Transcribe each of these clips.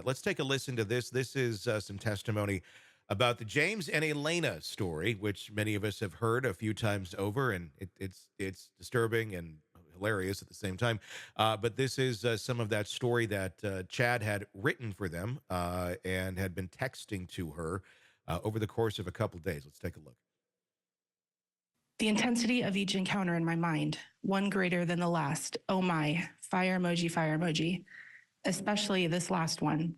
let's take a listen to this. This is some testimony about the James and Elena story, which many of us have heard a few times over, and it's disturbing and hilarious at the same time. But this is some of that story that Chad had written for them and had been texting to her over the course of a couple days. Let's take a look. The intensity of each encounter in my mind, one greater than the last. Oh my, fire emoji, fire emoji. Especially this last one.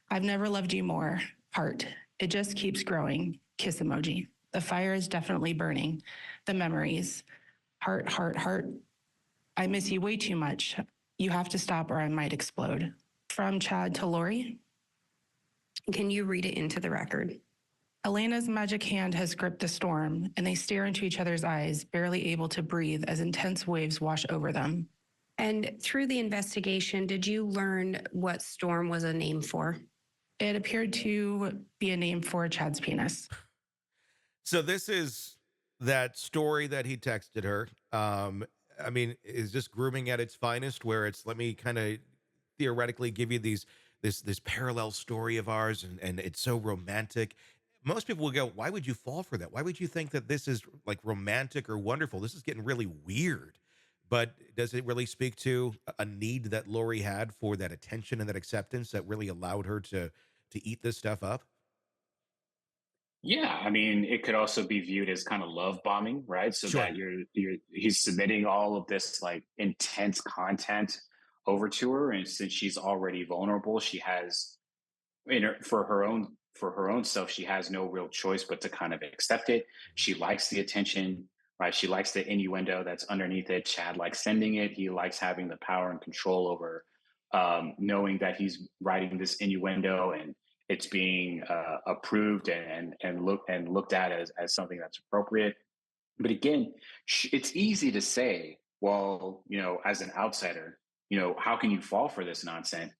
I've never loved you more. Heart. It just keeps growing. Kiss emoji. The fire is definitely burning. The memories. Heart, heart, heart. I miss you way too much. You have to stop or I might explode. From Chad to Lori. Can you read it into the record? Elena's magic hand has gripped the storm, and they stare into each other's eyes, barely able to breathe as intense waves wash over them. And through the investigation, did you learn what storm was a name for? It appeared to be a name for Chad's penis. So this is that story that he texted her. I mean, is this grooming at its finest, where it's, let me kind of theoretically give you this parallel story of ours, and it's so romantic. Most people will go, why would you fall for that? Why would you think that this is like romantic or wonderful? This is getting really weird. But does it really speak to a need that Lori had for that attention and that acceptance that really allowed her to eat this stuff up? Yeah, I mean, it could also be viewed as kind of love bombing, right? So Sure. that he's submitting all of this like intense content over to her, and since she's already vulnerable, she has for her own self, she has no real choice but to kind of accept it. She likes the attention, right? She likes the innuendo that's underneath it. Chad likes sending it. He likes having the power and control over knowing that he's writing this innuendo and it's being approved and looked at as something that's appropriate. But again, it's easy to say, well, as an outsider, how can you fall for this nonsense?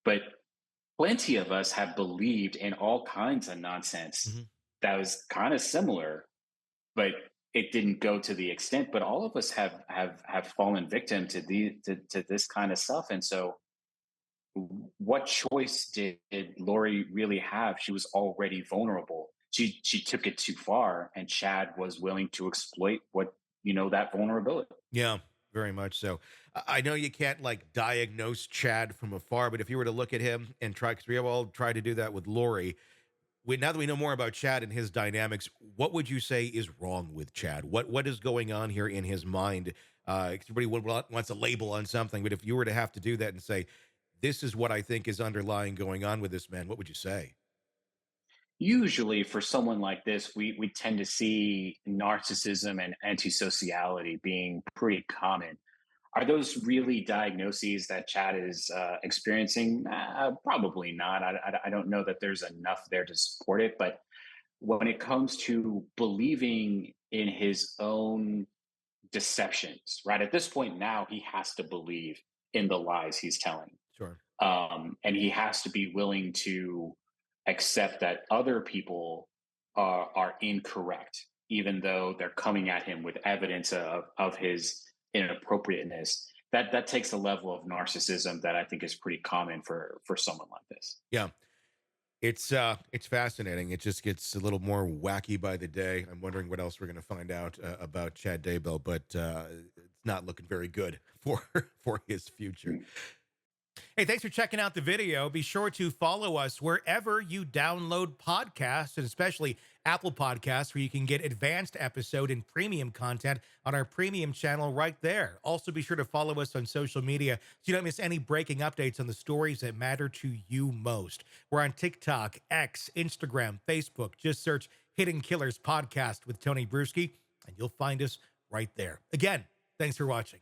But plenty of us have believed in all kinds of nonsense that was kind of similar, but it didn't go to the extent. But all of us have fallen victim to this kind of stuff, and so what choice did Lori really have? She was already vulnerable. She took it too far, and Chad was willing to exploit that vulnerability. Yeah, very much so. I know you can't like diagnose Chad from afar, but if you were to look at him and try, because we have all tried to do that with Lori, now that we know more about Chad and his dynamics, what would you say is wrong with Chad? What is going on here in his mind? Everybody wants a label on something, but if you were to have to do that and say, this is what I think is underlying going on with this man, what would you say? Usually for someone like this, we tend to see narcissism and antisociality being pretty common. Are those really diagnoses that Chad is experiencing? Probably not. I don't know that there's enough there to support it. But when it comes to believing in his own deceptions, right? At this point now, he has to believe in the lies he's telling. Sure. And he has to be willing to accept that other people are incorrect, even though they're coming at him with evidence of his inappropriateness. That takes a level of narcissism that I think is pretty common for someone like this. Yeah. It's fascinating. It just gets a little more wacky by the day. I'm wondering what else we're going to find out about Chad Daybell, but it's not looking very good for his future. Hey, thanks for checking out the video. Be sure to follow us wherever you download podcasts, and especially Apple Podcasts, where you can get advanced episode and premium content on our premium channel right there. Also, be sure to follow us on social media so you don't miss any breaking updates on the stories that matter to you most. We're on TikTok, X, Instagram, Facebook. Just search Hidden Killers Podcast with Tony Brueski, and you'll find us right there. Again, thanks for watching.